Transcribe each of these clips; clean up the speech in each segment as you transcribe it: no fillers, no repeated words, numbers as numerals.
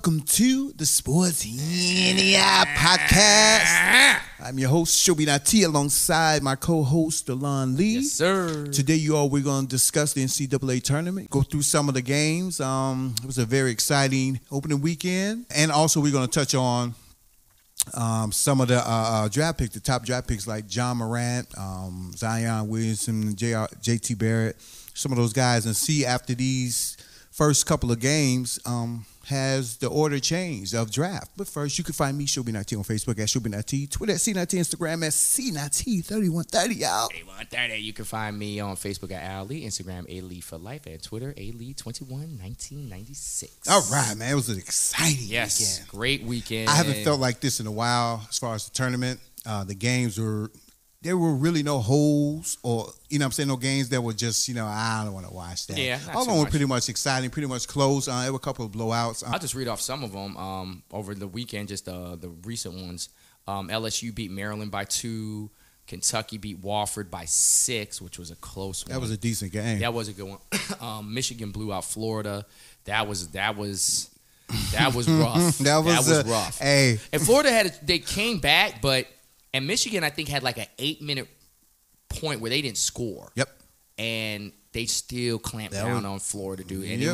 welcome to the Sports NCAA podcast. I'm your host, Shobi Nati, alongside my co-host, Delon Lee. Yes, sir. Today, we're going to discuss the NCAA tournament, go through some of the games. It was a very exciting opening weekend. And also, we're going to touch on some of the draft picks, the top draft picks like John Morant, Zion Williamson, JT Barrett, some of those guys, and see after these first couple of games, has the order changed of draft. But first, you can find me, Shobi Nati, on Facebook at Shobi Nati, Twitter at C-Nati, Instagram at C-Nati3130, y'all. 3130. You can find me on Facebook at Al Lee, Instagram A-Lee for life, and Twitter A-Lee211996. All right, man. It was an exciting weekend. Great weekend. I haven't felt like this in a while as far as the tournament. The games there were really no holes or, no games that were just, I don't want to watch that. Yeah, all of them were pretty much exciting, pretty much close. There were a couple of blowouts. I'll just read off some of them over the weekend, just the recent ones. LSU beat Maryland by 2. Kentucky beat Wofford by 6, which was a close one. That was a decent game. That was a good one. Michigan blew out Florida. That was rough. that was rough. Hey. And Florida they came back, and Michigan, I think, had like an 8-minute point where they didn't score. Yep. And they still clamped down on Florida, dude. And yep.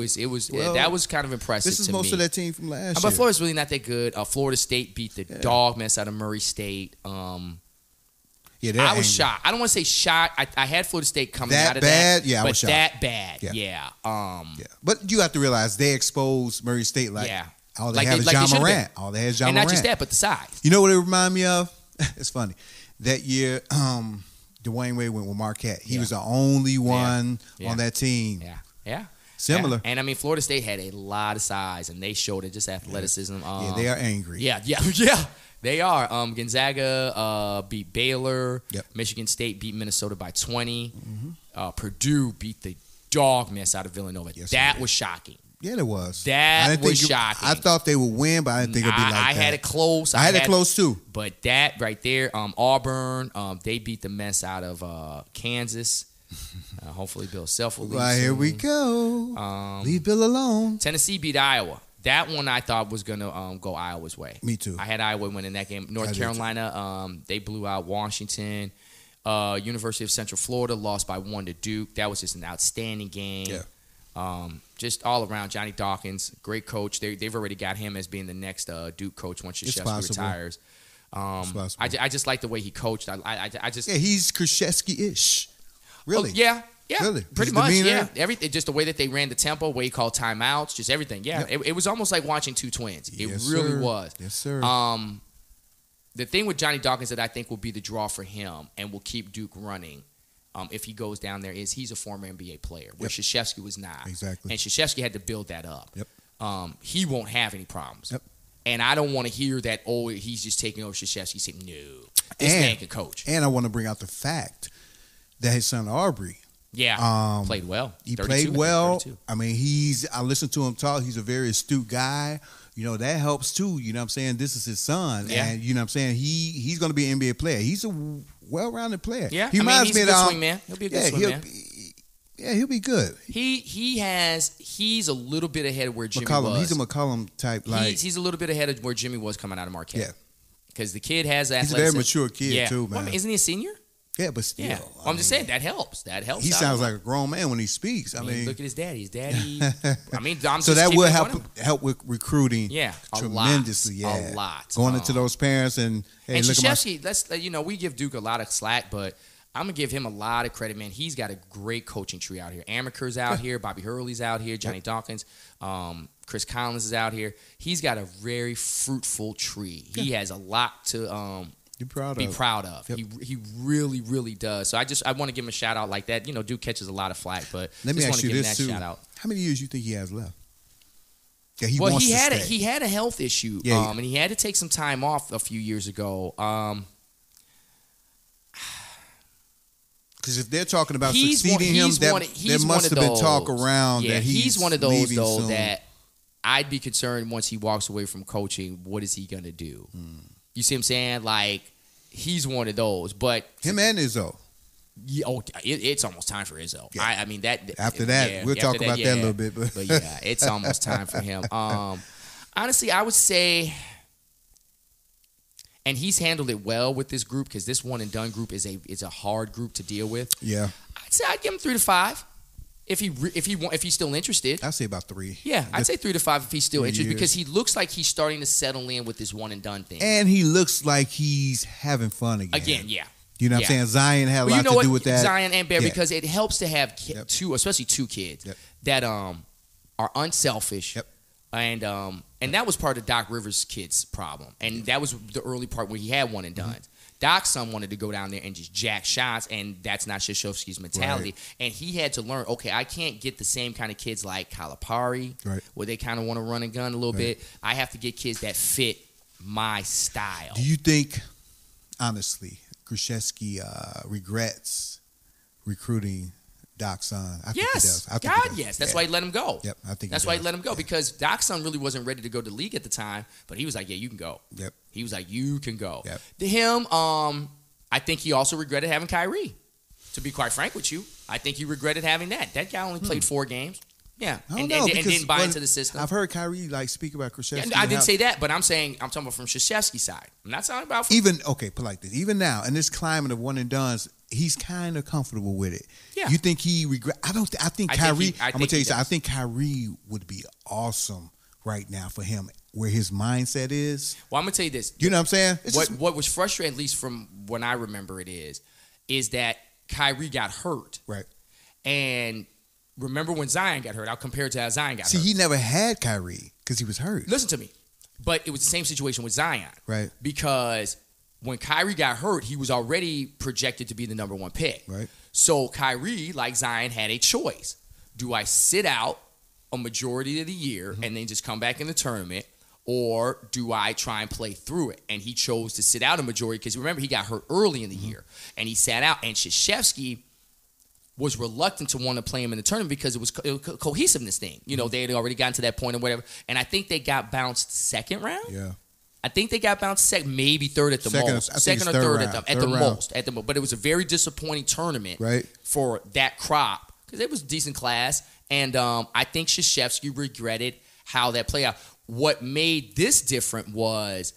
That was kind of impressive. This is most of that team from last year. But Florida's really not that good. Florida State beat the dog mess out of Murray State. I was shocked. I don't want to say shocked. I had Florida State coming out of bad? that. Yeah, I was shocked. That bad. Yeah. But you have to realize they exposed Murray State all they had is John Morant. All they had is John Morant. And not just that, but the size. You know what it reminded me of? It's funny. That year, Dwayne Wade went with Marquette. He was the only one on that team. Yeah. Similar. Yeah. And, Florida State had a lot of size, and they showed it, just athleticism. They are angry. Yeah. They are. Gonzaga beat Baylor. Yep. Michigan State beat Minnesota by 20. Mm-hmm. Purdue beat the dog mess out of Villanova. Yes, that was shocking. Yeah, it was. That was shocking. I thought they would win, but I didn't think it'd be like that. I had it close. I had it close too. But that right there, Auburn, they beat the mess out of Kansas. Hopefully Bill Self will leave Well, here we go. Leave Bill alone. Tennessee beat Iowa. That one I thought was going to go Iowa's way. Me too. I had Iowa winning that game. North Carolina, they blew out Washington. University of Central Florida lost by 1 to Duke. That was just an outstanding game. Yeah. Just all around, Johnny Dawkins, great coach. They've already got him as being the next Duke coach once Krzyzewski retires. I just like the way he coached. He's Krzyzewski-ish. Really? Yeah, really? Pretty much. Yeah, everything. Just the way that they ran the tempo, way he called timeouts, just everything. Yeah, it was almost like watching two twins. It really was. Yes, sir. The thing with Johnny Dawkins that I think will be the draw for him and will keep Duke running. If he goes down there, is he's a former NBA player, where Krzyzewski was not. Exactly. And Krzyzewski had to build that up. Yep. He won't have any problems. Yep. And I don't want to hear that, he's just taking over Krzyzewski. Saying, no, this man can coach. And I want to bring out the fact that his son Aubrey played well. He played well. 32. I mean, I listened to him talk. He's a very astute guy. That helps too. You know what I'm saying? This is his son. Yeah. And you know what I'm saying? He's going to be an NBA player. He's a well-rounded player. Yeah. He's a good swingman. He'll be a good swingman. He'll be good. He's a little bit ahead of where Jimmy was. He's a McCollum type. He's a little bit ahead of where Jimmy was coming out of Marquette. Yeah. Because the kid has athleticism. He's a very mature kid too, man. Well, isn't he a senior? Yeah, but still. Yeah. Well, I'm just saying that helps. That helps. He sounds like a grown man when he speaks. I mean, look at his daddy. His daddy. So that will help with recruiting. Yeah, tremendously. A lot. Going into those parents and Krzyzewski, we give Duke a lot of slack, but I'm gonna give him a lot of credit, man. He's got a great coaching tree out here. Amaker's out here. Bobby Hurley's out here. Johnny Dawkins. Chris Collins is out here. He's got a very fruitful tree. He has a lot to be proud of. Yep. He really, really does. So I want to give him a shout out like that. Duke catches a lot of flack, but let me ask you this too. Shout out. How many years you think he has left? Yeah, he had a health issue. Yeah, and he had to take some time off a few years ago. Because if they're talking about succeeding him, there must have been talk around that he's one of those though soon. that I'd be concerned once he walks away from coaching. What is he gonna do? You see what I'm saying? Like, he's one of those. But him and Izzo. It's almost time for Izzo. Yeah. I mean that. After that, we'll talk about that a little bit. But yeah, it's almost time for him. Honestly, I would say, and he's handled it well with this group because this one and done group is a hard group to deal with. Yeah. I'd say I'd give him 3 to 5 if he's still interested. I'd say about 3. Yeah, I'd say 3 to 5 if he's still interested because he looks like he's starting to settle in with this one and done thing. And he looks like he's having fun again. Yeah. You know what I'm saying? Zion had a lot to do with that. Zion and Bear, because it helps to have two, especially 2 kids that are unselfish. Yep. And that was part of Doc Rivers' kids' problem. And that was the early part where he had one and done. Doc's son wanted to go down there and just jack shots, and that's not Krzyzewski's mentality. Right. And he had to learn, okay, I can't get the same kind of kids like Calipari, where they kind of want to run and gun a little bit. I have to get kids that fit my style. Do you think, honestly, Krzyzewski regrets recruiting Doc's son? I think he does. Yes. That's why he let him go. Yep, I think that's why he let him go because Doc's son really wasn't ready to go to the league at the time, but he was like, yeah, you can go. Yep. He was like, you can go. Yep. To him, I think he also regretted having Kyrie. To be quite frank with you, I think he regretted having that. That guy only played 4 games. Yeah, and didn't buy into the system. I've heard Kyrie speak about Krzyzewski. I didn't say that, but I'm talking about from Krzyzewski's side. I'm not talking about put like this. Even now in this climate of one and dones, he's kind of comfortable with it. Yeah. You think he regret? I think Kyrie. I'm gonna tell you something. I think Kyrie would be awesome right now for him, where his mindset is. Well, I'm gonna tell you this. You know what I'm saying? What was frustrating, at least from when I remember it, is that Kyrie got hurt. Right. And remember when Zion got hurt? I'll compare it to how Zion got hurt. See, he never had Kyrie because he was hurt. Listen to me. But it was the same situation with Zion. Right. Because when Kyrie got hurt, he was already projected to be the number 1 pick. Right. So Kyrie, like Zion, had a choice. Do I sit out a majority of the year and then just come back in the tournament, or do I try and play through it? And he chose to sit out a majority because, remember, he got hurt early in the year. And he sat out. And Krzyzewski was reluctant to want to play him in the tournament because it was a cohesiveness thing. You know, they had already gotten to that point or whatever. And I think they got bounced second round. Yeah. I think they got bounced maybe third at the most. Second or third at the most. But it was a very disappointing tournament for that crop because it was a decent class. And I think Krzyzewski regretted how that played out. What made this different was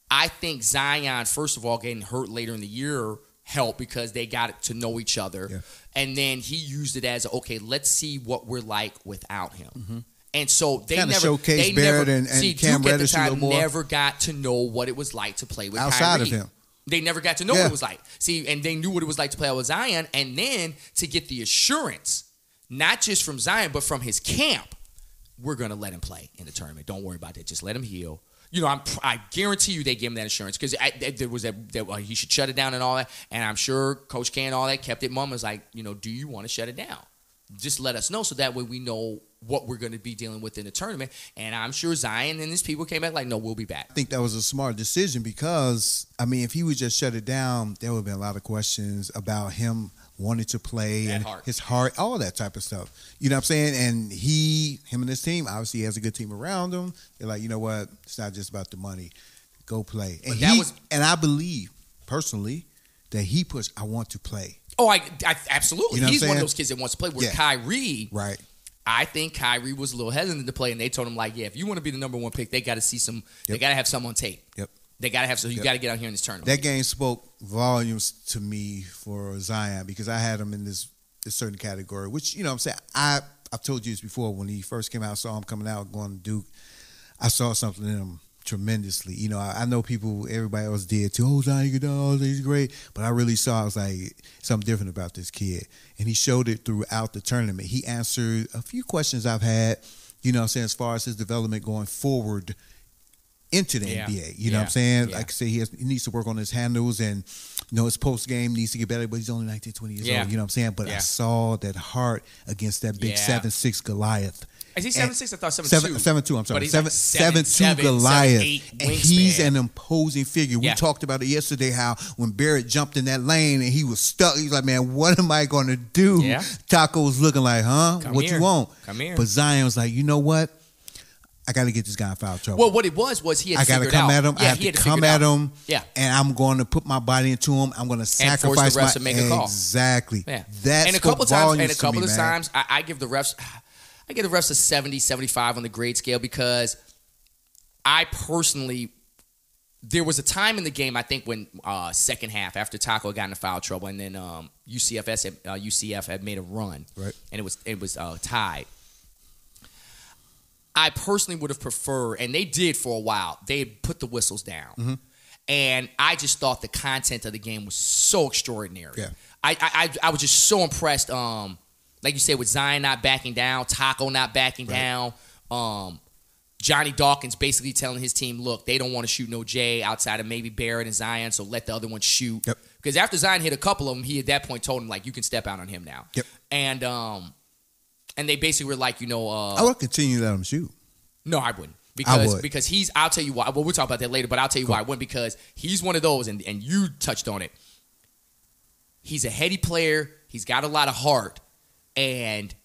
I think Zion, first of all, getting hurt later in the year helped because they got to know each other. Yeah. And then he used it as, okay, let's see what we're like without him. Mm-hmm. And so they kind never showcase Barrett and Cam Duke Reddish at the time a little more. Never got to know what it was like to play with outside Kyrie. of him. They never got to know what it was like. See, and they knew what it was like to play with Zion, and then to get the assurance, not just from Zion, but from his camp, we're going to let him play in the tournament. Don't worry about that. Just let him heal. You know, I guarantee you they gave him that assurance because there was that he should shut it down and all that. And I'm sure Coach K and all that kept it mum was like, you know, do you want to shut it down? Just let us know so that way we know what we're going to be dealing with in the tournament. And I'm sure Zion and his people came back like, no, we'll be back. I think that was a smart decision because, I mean, if he would just shut it down, there would have been a lot of questions about him wanting to play and his heart, all that type of stuff. You know what I'm saying? And him and his team, obviously he has a good team around him. They're like, you know what? It's not just about the money. Go play. And I believe, personally, that he pushed, I want to play. Oh, I absolutely. You know He's one of those kids that wants to play. With Kyrie, right? I think Kyrie was a little hesitant to play, and they told him like, yeah, if you want to be the number 1 pick, they got to see some. They got to have some on tape. Yep. They got to have some. You got to get out here in this tournament. That game spoke volumes to me for Zion because I had him in this certain category, which, you know what I'm saying, I've told you this before. When he first came out, I saw him coming out going to Duke. I saw something in him tremendously. You know, I know everybody else did too. Oh, Zion, he's great. But I really saw, I was like, something different about this kid. And he showed it throughout the tournament. He answered a few questions I've had, you know what I'm saying, as far as his development going forward into the NBA. You know what I'm saying? Yeah. Like I say, he needs to work on his handles and, you know, his post game needs to get better, but he's only 19, 20 years old. You know what I'm saying? But I saw that heart against that big 7'6" Goliath. Is he 7'6"? I thought 7'2". 7'2", I'm sorry. But he's like 7'2" Goliath. 7'8" and he's wingspan. an imposing figure. We talked about it yesterday, how when Barrett jumped in that lane and he was stuck, he's like, man, what am I going to do? Yeah. Taco was looking like, what here. you want? Come here. But Zion was like, you know what? I got to get this guy in foul trouble. Well, what it was he had to figure it out. I got to come at him. Yeah, I have to come at him. Yeah. And I'm going to put my body into him. I'm going to sacrifice and force the refs to make a call. Exactly. Yeah. That's and a couple of me, times, I give the refs a 70, 75 on the grade scale because I personally, there was a time in the game, I think, when second half, after Taco got into foul trouble, and then UCF had made a run, right, and it was tied. I personally would have preferred, and they did for a while, they had put the whistles down. Mm-hmm. And I just thought the content of the game was so extraordinary. Yeah. I was just so impressed, like you said, with Zion not backing down, Taco not backing down, Johnny Dawkins basically telling his team, look, they don't want to shoot no J outside of maybe Barrett and Zion, so let the other one shoot. Yep. Because after Zion hit a couple of them, he at that point told him, like, you can step out on him now. Yep. And they basically were like, I would continue to let him shoot. No, I wouldn't. I would. Because I'll tell you why. Well, we'll talk about that later, but I'll tell you why I wouldn't, because he's one of those, and you touched on it. He's a heady player. He's got a lot of heart. And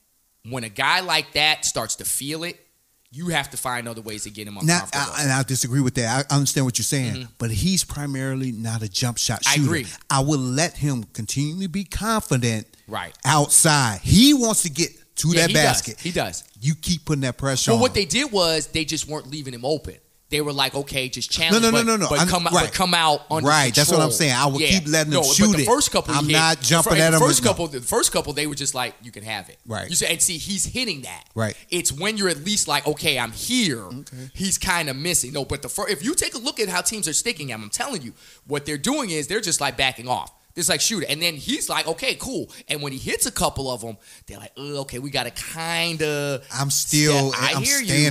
when a guy like that starts to feel it, you have to find other ways to get him uncomfortable. And I disagree with that. I understand what you're saying, but he's primarily not a jump shot shooter. I agree. I will let him continue to be confident right outside. He wants to get to that basket. He does. You keep putting that pressure on. Well, what they did was they just weren't leaving him open. They were like, okay, just challenge. No. But come out under right. control. That's what I'm saying. I will keep letting them shoot but the first couple I'm not jumping at him. The first couple, they were just like, you can have it. Right. You say, and see, he's hitting that. Right. It's when you're at least like, okay, I'm here. Okay. He's kind of missing. No, but if you take a look at how teams are sticking him, I'm telling you, what they're doing is they're just like backing off. It's like, shoot it. And then he's like, okay, cool. And when he hits a couple of them, they're like, okay, we got to kind of. I'm staying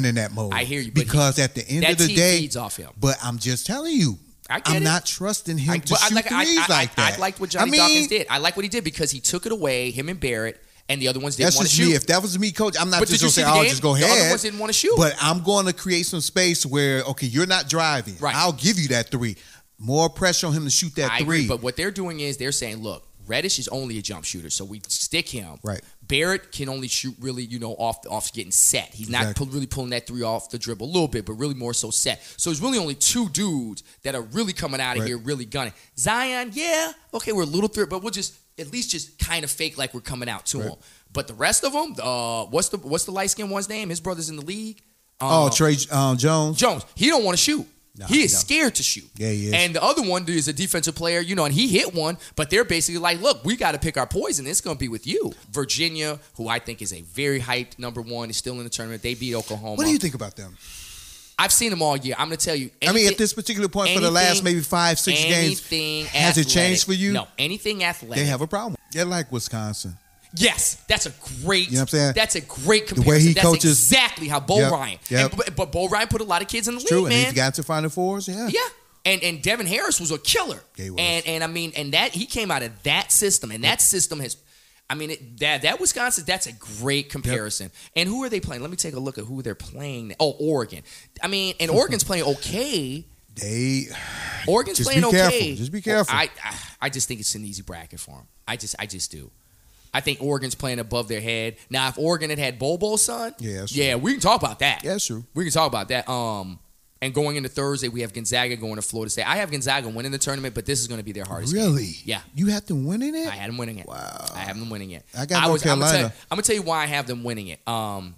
in that mode. I hear you. Because at the end of the day, feeds off him. But I'm just telling you, I'm not trusting him to shoot threes like that. I liked what Johnny Dawkins did. I like what he did because he took it away, him and Barrett, and the other ones didn't want to shoot. Me. If that was me, coach, I'm not just going to say, I'll just go ahead. The other ones didn't want to shoot. But I'm going to create some space where, okay, you're not driving. Right. I'll give you that three. More pressure on him to shoot that I three. Agree, but what they're doing is they're saying, look, Reddish is only a jump shooter, so we stick him. Right. Barrett can only shoot really, off getting set. He's not really pulling that three off the dribble a little bit, but really more so set. So there's really only two dudes that are really coming out of here really gunning. Zion, okay, we're a little threat, but we'll just at least just kind of fake like we're coming out to him. But the rest of them, what's the light skinned one's name? His brother's in the league. Trey Jones. Jones. He don't want to shoot. No, he is scared to shoot. Yeah, he is. And the other one is a defensive player, and he hit one, but they're basically like, look, we got to pick our poison. It's going to be with you. Virginia, who I think is a very hyped number one, is still in the tournament. They beat Oklahoma. What do you think about them? I've seen them all year. I'm going to tell you. At this particular point for the last maybe 5-6 games, has it changed for you? No, anything athletic. They have a problem. They're like Wisconsin. Yes, that's a great. You know what I'm saying? That's a great comparison. The way he that's coaches, exactly how Bo Ryan. Yep. But Bo Ryan put a lot of kids in the league, true, man. And he's got to Final Fours. Yeah. And Devin Harris was a killer. Yeah, he was. And that he came out of that system, and that system has. That Wisconsin, that's a great comparison. Yep. And who are they playing? Let me take a look at who they're playing. Oh, Oregon. And Oregon's playing okay. Oregon's playing okay. Just be careful. I just think it's an easy bracket for them. I just do. I think Oregon's playing above their head. Now, if Oregon had Bobo's son, we can talk about that. Yeah, that's true. We can talk about that. And going into Thursday, we have Gonzaga going to Florida State. I have Gonzaga winning the tournament, but this is going to be their hardest game. Really? Yeah. You had them winning it? I had them winning it. Wow. I have them winning it. I got North Carolina. I'm going to tell you why I have them winning it. I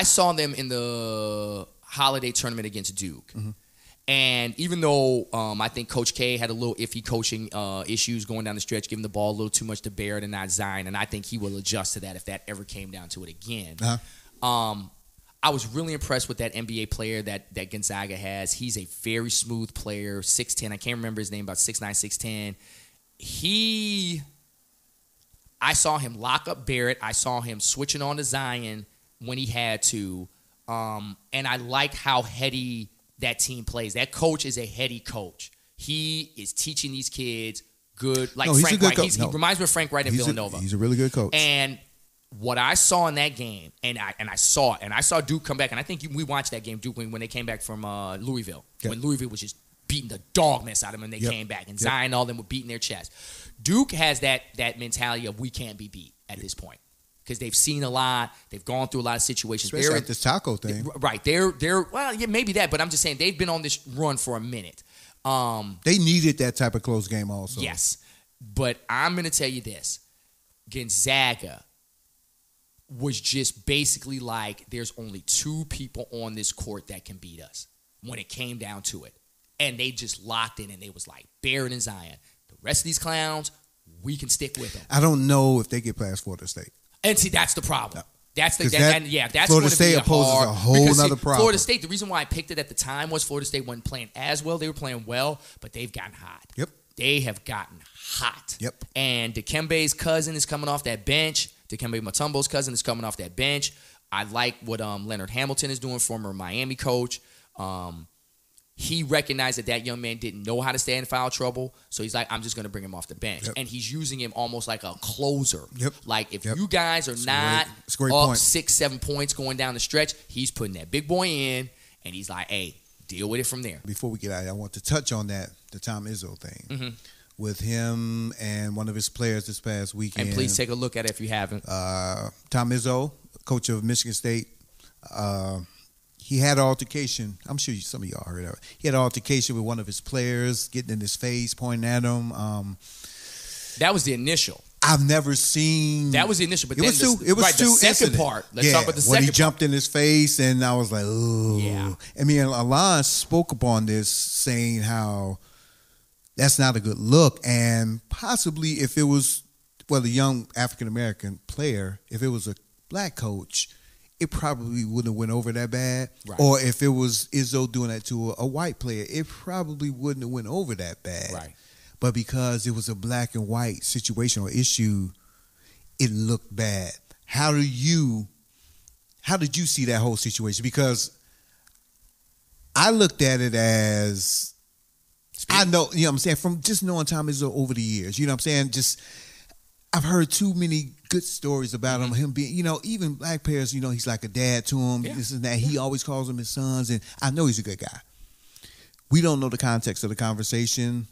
saw them in the holiday tournament against Duke. Mm-hmm. And even though I think Coach K had a little iffy coaching issues going down the stretch, giving the ball a little too much to Barrett and not Zion, and I think he will adjust to that if that ever came down to it again. Uh-huh. I was really impressed with that NBA player that Gonzaga has. He's a very smooth player, 6'10". I can't remember his name, about 6'9", 6'10". I saw him lock up Barrett. I saw him switching on to Zion when he had to. And I like how heady that team plays. That coach is a heady coach. He is teaching these kids good. Like Frank Wright. He reminds me of Frank Wright in Villanova. He's a really good coach. And what I saw in that game, and I saw it, and I saw Duke come back, and I think we watched that game, Duke, when they came back from Louisville, when Louisville was just beating the dog mess out of them, and they came back, and Zion and all them were beating their chest. Duke has that mentality of we can't be beat at this point because they've seen a lot, they've gone through a lot of situations. Especially like this Taco thing, right? They're maybe that, but I'm just saying they've been on this run for a minute. They needed that type of close game also. Yes, but I'm going to tell you this: Gonzaga was just basically like, there's only 2 people on this court that can beat us when it came down to it. And they just locked in, and they was like, Barrett and Zion. The rest of these clowns, we can stick with them. I don't know if they get past Florida State. And see, that's the problem. No. That's the that's Florida State be poses a whole other problem. Florida State, the reason why I picked it at the time was Florida State wasn't playing as well. They were playing well, but they've gotten hot. Yep. They have gotten hot. Yep. And Dikembe's cousin is coming off that bench. Dikembe Mutombo's cousin is coming off that bench. I like what Leonard Hamilton is doing, former Miami coach. He recognized that young man didn't know how to stay in foul trouble, so he's like, I'm just going to bring him off the bench. Yep. And he's using him almost like a closer. Yep. Like, if you guys are not up 6-7 points going down the stretch, he's putting that big boy in, and he's like, hey, deal with it from there. Before we get out, I want to touch on the Tom Izzo thing. With him and one of his players this past weekend. And please take a look at it if you haven't. Tom Izzo, coach of Michigan State, he had an altercation. I'm sure some of y'all heard of it. He had an altercation with one of his players, getting in his face, pointing at him. That was the initial. I've never seen. That was the initial, but it was two. It was right, two. The second incident. part. Let's talk about the second. When he jumped in his face, and I was like, "Oh." Yeah. I mean, Alon spoke upon this, saying how that's not a good look, and possibly if it was the young African American player, if it was a black coach, it probably wouldn't have went over that bad. Right. Or if it was Izzo doing that to a white player, it probably wouldn't have went over that bad. Right. But because it was a black and white situation or issue, it looked bad. How did you see that whole situation? Because I looked at it as, I know, you know what I'm saying, from just knowing Tom Izzo over the years, you know what I'm saying, I've heard too many good stories about him being, even black players, he's like a dad to him, this and that. He always calls them his sons, and I know he's a good guy. We don't know the context of the conversation.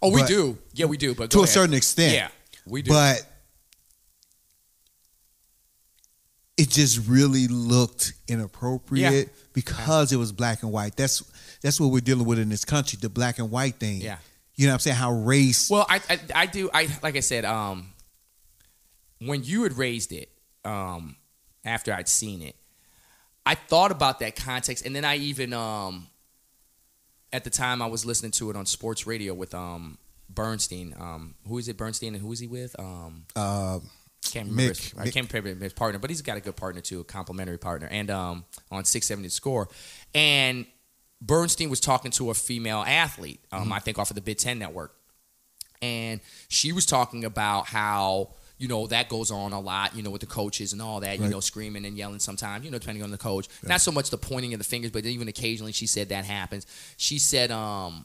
Oh, we do. Yeah, we do. But to a certain extent. Yeah, we do. But it just really looked inappropriate because it was black and white. That's what we're dealing with in this country, the black and white thing. Yeah. You know what I'm saying? How race. Well, I do. Like I said, when you had raised it, after I'd seen it, I thought about that context, and then I even at the time I was listening to it on sports radio with Bernstein. Who is it? Bernstein, and who is he with? Can't remember. I can't remember his partner, but he's got a good partner too, a complimentary partner, and on 670 Score, and Bernstein was talking to a female athlete, I think off of the Big Ten Network, and she was talking about how that goes on a lot, with the coaches and all that, right. Screaming and yelling sometimes, depending on the coach. Right. Not so much the pointing of the fingers, but even occasionally she said that happens. She said, and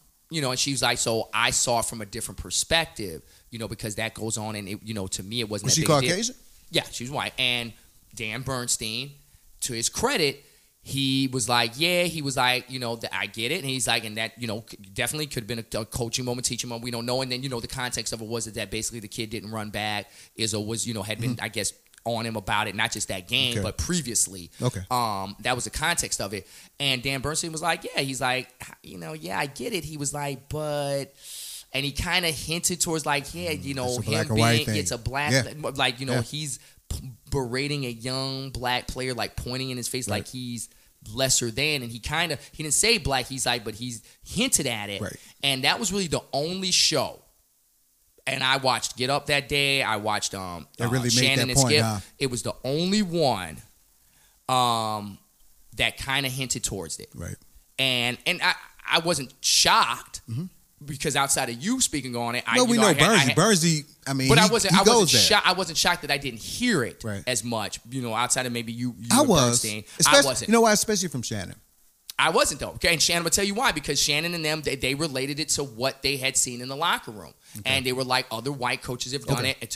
she was like, so I saw it from a different perspective, because that goes on, and it, to me it wasn't. Was that she big Caucasian? Yeah, she was white. And Dan Bernstein, to his credit, he was like, I get it. And he's like, and that, definitely could have been a coaching moment, teaching moment. We don't know. And then, the context of it was that basically the kid didn't run back. Izzo was, had been, I guess, on him about it, not just that game, but previously. Okay. That was the context of it. And Dan Bernstein was like, he's like, I get it. He was like, but... And he kind of hinted towards like, him being, it's a black, he's berating a young black player, like pointing in his face, like he's lesser than. And he didn't say black, he's like, but he's hinted at it. Right. And that was really the only show. And I watched Get Up that day. I watched really Shannon and point, Skip. huh? It was the only one that kind of hinted towards it. Right. And I wasn't shocked. Mm-hmm. Because outside of you speaking on it, we know Bernsey. I mean, but I wasn't shocked. I wasn't shocked that I didn't hear it as much. Outside of maybe you I was. Bernstein, I wasn't. You know why? Especially from Shannon. I wasn't though. Okay, and Shannon will tell you why. Because Shannon and them, they related it to what they had seen in the locker room, and they were like, other white coaches have done it.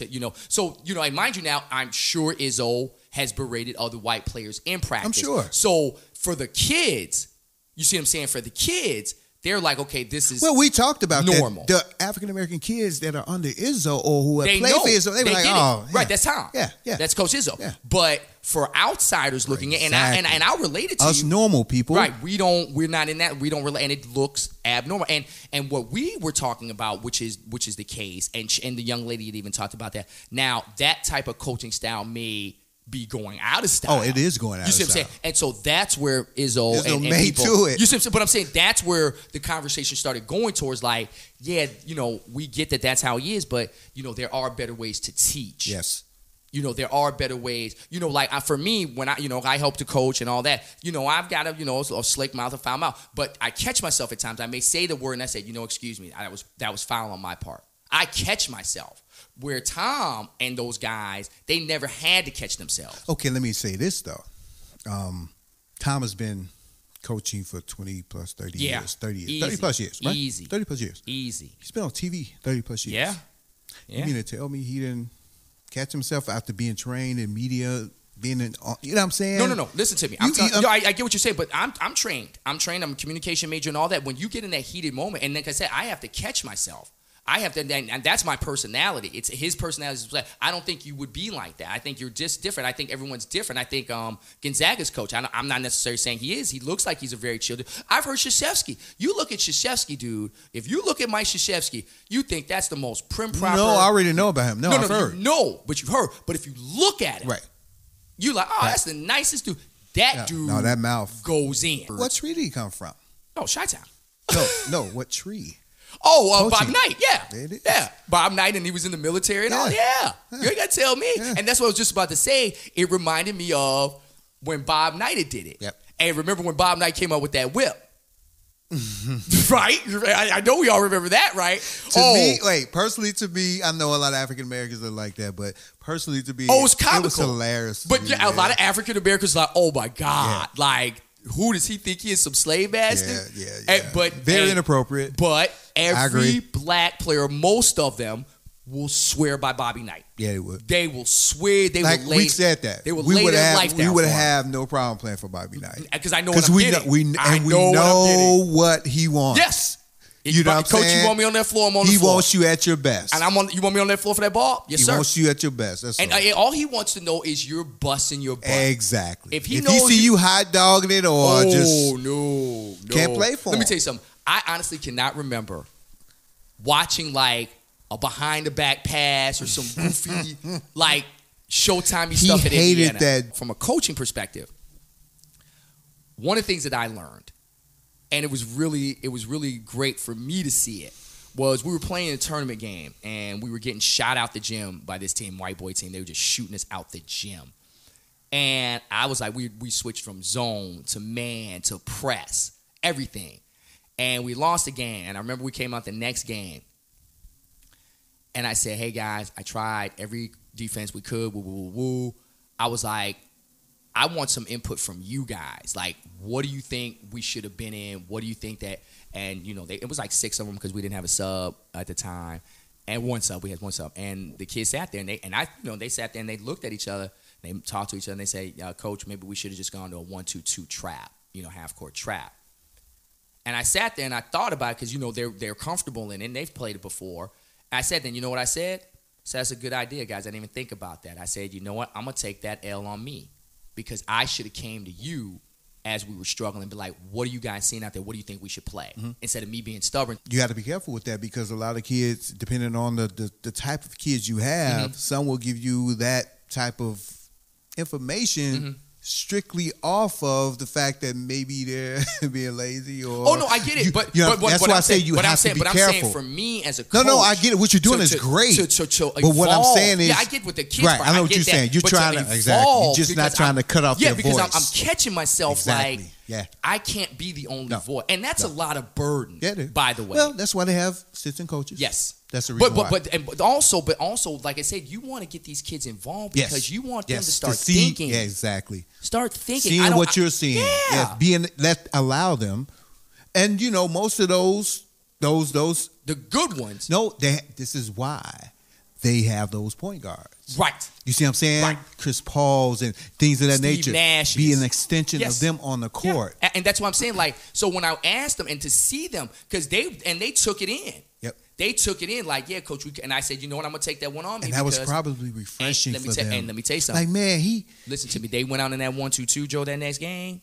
So and mind you, now I'm sure Izzo has berated other white players in practice. I'm sure. So for the kids, you see what I'm saying? For the kids. They're like, okay, this is well. We talked about normal. That. The African American kids that are under Izzo or who have played for Izzo, they were like, oh, right, that's Tom. Yeah, that's Coach Izzo. Yeah. But for outsiders looking at, and I relate it to us normal people, right? We're not in that. We don't relate, and it looks abnormal. And what we were talking about, which is the case, and the young lady had even talked about that. Now that type of coaching style may be going out of style. Oh, it is going out of style. You see what I'm saying? And so that's where Izzo and made people, to it. You see what I'm saying? But I'm saying that's where the conversation started going towards like, yeah, we get that that's how he is, but, there are better ways to teach. Yes. There are better ways. For me, when I help to coach and all that, I've got a slick mouth, a foul mouth. But I catch myself at times. I may say the word and I say, excuse me, that was foul on my part. I catch myself. Where Tom and those guys, they never had to catch themselves. Okay, let me say this, though. Tom has been coaching for 20 plus 30 years. 30 years. Easy. 30 plus years, right? Easy. 30 plus years. Easy. He's been on TV 30 plus years. Yeah. You mean to tell me he didn't catch himself after being trained in media, being in, you know what I'm saying? No. Listen to me. I get what you're saying, but I'm trained. I'm a communication major and all that. When you get in that heated moment, and like I said, I have to catch myself. I have to, and that's my personality. It's his personality. I don't think you would be like that. I think you're just different. I think everyone's different. I think Gonzaga's coach, I'm not necessarily saying he is. He looks like he's a very chill dude. I've heard Krzyzewski. You look at Krzyzewski, dude. If you look at Mike Krzyzewski, you think that's the most prim proper. No, I already know about him. No, I've heard. But you've heard. But if you look at it, right, you like, that's the nicest dude. Dude, that mouth goes in. What tree did he come from? Oh, Chi-Town. No, what tree? Oh, Bob Knight, yeah. Bob Knight, and he was in the military and all. Yeah. You ain't got to tell me. Yeah. And that's what I was just about to say. It reminded me of when Bob Knight did it. Yep. And remember when Bob Knight came up with that whip? Right? I know we all remember that, right? Personally to me, I know a lot of African Americans are like that, but personally to me, it was comical. It was hilarious. But a lot of African Americans are like, oh my God, who does he think he is, some slave ass dude? Yeah. Very inappropriate. But every black player, most of them, will swear by Bobby Knight. Yeah, they would. They will swear. They will lay. We said that. They will lay their life down. We would have no problem playing for Bobby Knight because I know what I'm getting. We know what he wants. Yes. You know what I'm Coach, saying? you want me on that floor, I'm on the floor. He wants you at your best. And you want me on that floor for that ball? Yes, sir. He wants you at your best. That's all he wants to know is you're busting your butt. Exactly. If he see you hot dogging it or no. Can't play for him. Let me tell you something. I honestly cannot remember watching like a behind the back pass or some goofy like Showtime stuff at Indiana. He hated that. From a coaching perspective, one of the things that I learned, and it was really great for me to see it, was we were playing a tournament game and we were getting shot out the gym by this team, white boy team. They were just shooting us out the gym. And I was like, we switched from zone to man to press, everything. And we lost the game. And I remember we came out the next game. And I said, hey, guys, I tried every defense we could. Woo. I was like, I want some input from you guys. Like, what do you think we should have been in? What do you think that? And, it was like 6 of them because we didn't have a sub at the time. And one sub. We had one sub. And the kids sat there, and they sat there and they looked at each other. They talked to each other, and they say, Coach, maybe we should have just gone to a 1-2-2 trap, half-court trap. And I sat there, and I thought about it because, they're comfortable in it, and they've played it before. I said, then you know what I said? I said, that's a good idea, guys. I didn't even think about that. I said, you know what? I'm going to take that L on me because I should have came to you as we were struggling and be like, what are you guys seeing out there? What do you think we should play? Mm-hmm. Instead of me being stubborn. You have to be careful with that because a lot of kids, depending on the type of kids you have, some will give you that type of information strictly off of the fact that maybe they're being lazy or. Oh no, I get it, but that's why I say you have to be careful. But I'm saying for me as a coach, no, I get it. What you're doing is great. But what I'm saying is, I get what the kids. Right, I know what you're saying. You're trying to exactly. You're just not trying to cut off their voice. Yeah, because I'm catching myself like. Yeah. I can't be the only voice. And that's a lot of burden, by the way. Well, that's why they have assistant coaches. Yes. That's the reason why. But also, like I said, you want to get these kids involved because you want them to start thinking. Yeah, exactly. Start thinking. Seeing what you're seeing. Yeah. Allow them. And, most of those. The good ones. No, this is why they have those point guards. Right. You see what I'm saying? Right. Chris Paul's and things of that nature. Nash be an extension of them on the court. Yeah. And that's what I'm saying. Like, so when I asked them and to see them, because they took it in. Yep. They took it in like, yeah, coach. And I said, you know what? I'm going to take that one on me. And that was probably refreshing for them. And let me tell you something. Like, man, listen to me. They went out in that 1-2-2, Joe, that next game.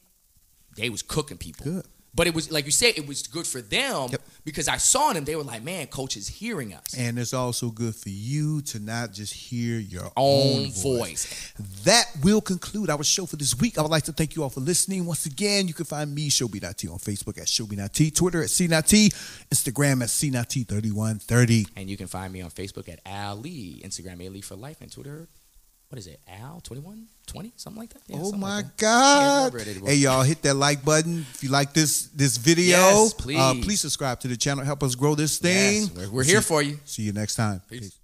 They was cooking people. Good. But it was, like you said, it was good for them because I saw them. They were like, man, coach is hearing us. And it's also good for you to not just hear your own voice. That will conclude our show for this week. I would like to thank you all for listening. Once again, you can find me, Shobi.T, on Facebook at Shobi.T, Twitter at C.T, Instagram at C.T3130. And you can find me on Facebook at Al Lee, Instagram A Lee for Life, and Twitter, what is it, Al 2120, something like that? Yeah, oh my like God. Hey, y'all, hit that like button if you like this video. Yes, please. Please subscribe to the channel. Help us grow this thing. Yes, we're here for you. See you next time. Peace.